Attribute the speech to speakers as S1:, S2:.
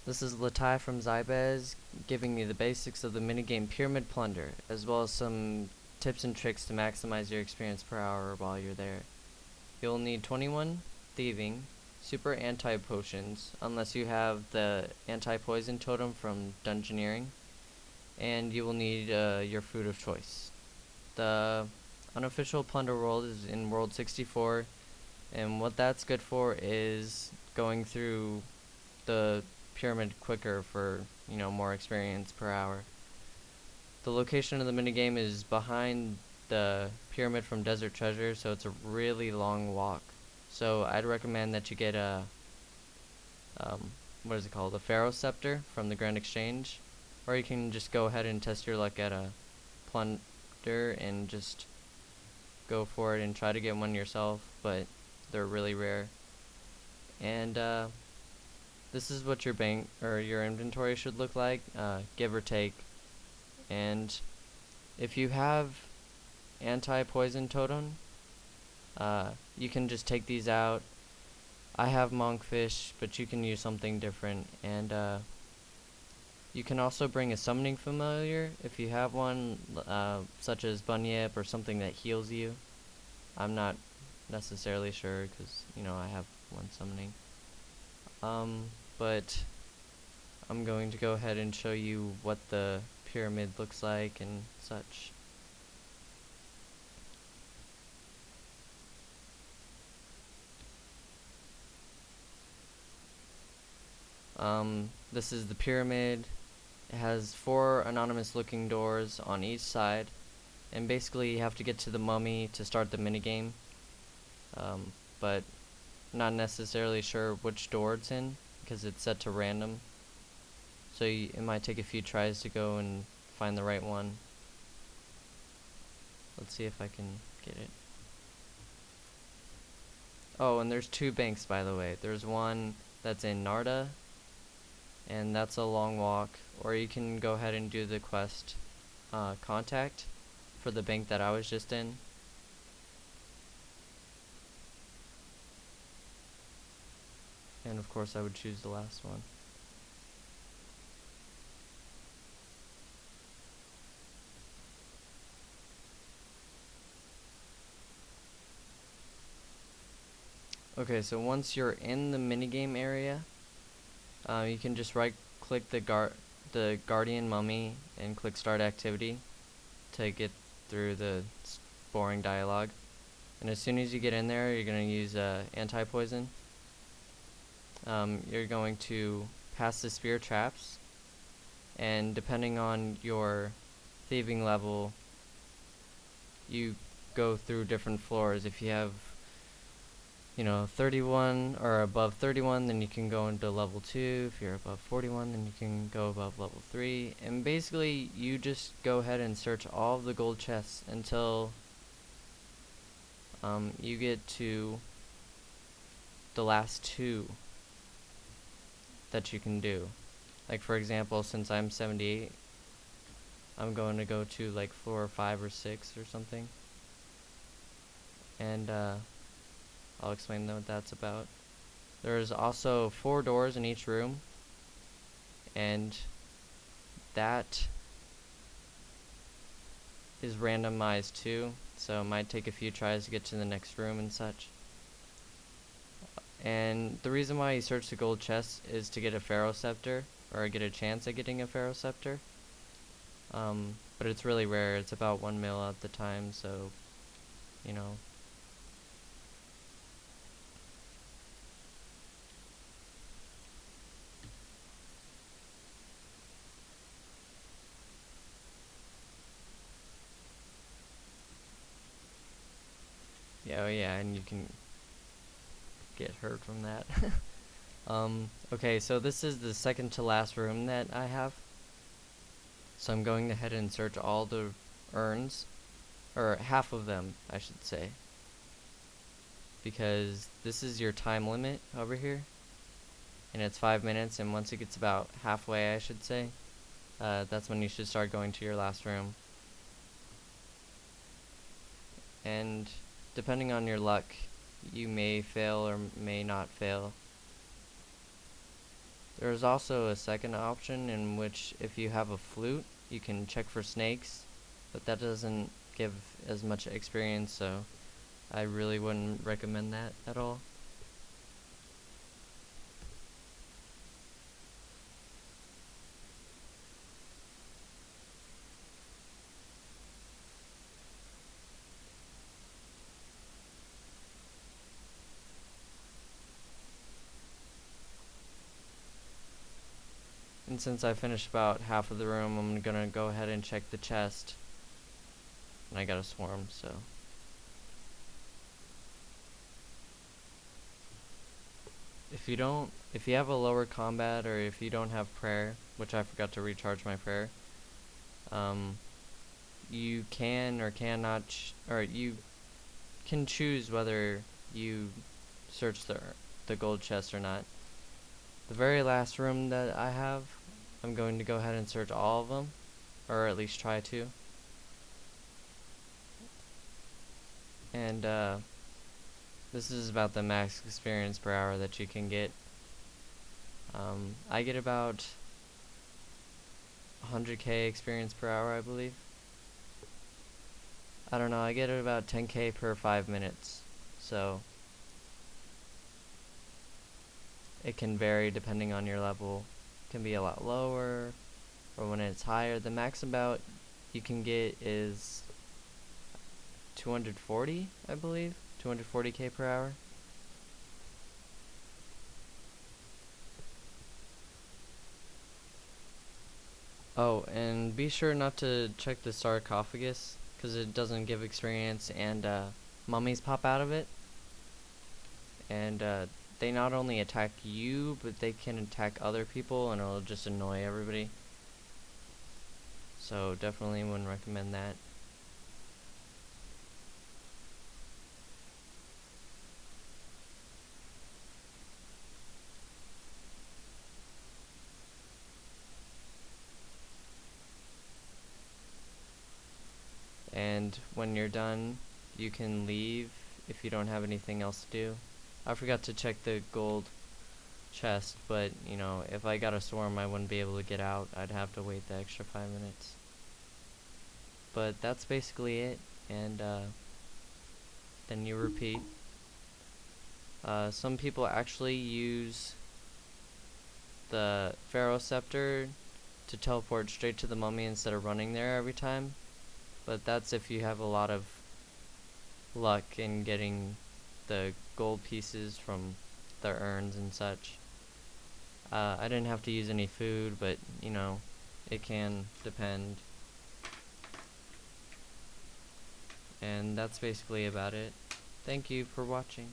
S1: This is Latai from Zybez, giving you the basics of the minigame Pyramid Plunder, as well as some tips and tricks to maximize your experience per hour while you're there. You'll need 21 thieving, super anti-potions, unless you have the anti-poison totem from dungeoneering, and you will need your food of choice. The unofficial plunder world is in World 64, and what that's good for is going through the pyramid quicker for, more experience per hour. The location of the minigame is behind the pyramid from Desert Treasure, so it's a really long walk. So I'd recommend that you get what is it called? A Pharaoh Scepter from the Grand Exchange. Or you can just go ahead and test your luck at a Plunder and just go for it and try to get one yourself, but they're really rare. And this is what your bank or your inventory should look like, give or take. And if you have anti-poison totem, you can just take these out. I have monkfish, but you can use something different. And you can also bring a summoning familiar if you have one, such as bunyip or something that heals you. I'm not necessarily sure because I have one summoning. But I'm going to go ahead and show you what the pyramid looks like and such. This is the pyramid. It has 4 anonymous looking doors on each side, and basically you have to get to the mummy to start the minigame, but not necessarily sure which door it's in because it's set to random, so it might take a few tries to go and find the right one. Let's see if I can get it. Oh, and there's 2 banks, by the way. There's one that's in Narda, and that's a long walk, or you can go ahead and do the quest contact for the bank that I was just in. And of course I would choose the last one. Okay, so once you're in the minigame area, you can just right click the guardian mummy and click start activity to get through the boring dialogue. And as soon as you get in there, you're going to use anti-poison. You're going to pass the spear traps, and depending on your thieving level, you go through different floors. If you have 31 or above 31, then you can go into level 2. If you're above 41, then you can go above level 3. And basically, you just go ahead and search all of the gold chests until you get to the last 2 that you can do. Like for example, since I'm 78, I'm going to go to like floor 5 or 6 or something. And I'll explain what that's about. There's also 4 doors in each room, and that is randomized too, so it might take a few tries to get to the next room and such. And the reason why you search the gold chest is to get a Pharaoh Scepter, or get a chance at getting a Pharaoh Scepter. But it's really rare. It's about 1 mil at the time, so yeah, oh yeah, and you can get hurt from that. Okay, so this is the second to last room that I have. So I'm going ahead and search all the urns, or half of them, I should say, because this is your time limit over here, and it's 5 minutes, and once it gets about halfway, I should say, that's when you should start going to your last room. And depending on your luck, you may fail or may not fail. There's also a second option in which if you have a flute, you can check for snakes, but that doesn't give as much experience, so I really wouldn't recommend that at all. And since I finished about half of the room, I'm gonna go ahead and check the chest. And I got a swarm, so. If you have a lower combat, or if you don't have prayer, which I forgot to recharge my prayer, you can or cannot, or you can choose whether you search the gold chest or not. The very last room that I have, I'm going to go ahead and search all of them, or at least try to. And this is about the max experience per hour that you can get. I get about 100k experience per hour, I believe. I don't know, I get about 10k per 5 minutes, so it can vary depending on your level. It can be a lot lower, or when it's higher. The max about you can get is 240, I believe, 240k per hour. Oh, and be sure not to check the sarcophagus, because it doesn't give experience, and mummies pop out of it. And they not only attack you, but they can attack other people, and it'll just annoy everybody. So definitely wouldn't recommend that. And when you're done, you can leave if you don't have anything else to do. I forgot to check the gold chest, but you know, if I got a swarm, I wouldn't be able to get out. I'd have to wait the extra 5 minutes. But that's basically it, and then you repeat. Some people actually use the Pharaoh Scepter to teleport straight to the mummy instead of running there every time, but that's if you have a lot of luck in getting the gold pieces from the urns and such. I didn't have to use any food, but you know, it can depend. And that's basically about it. Thank you for watching.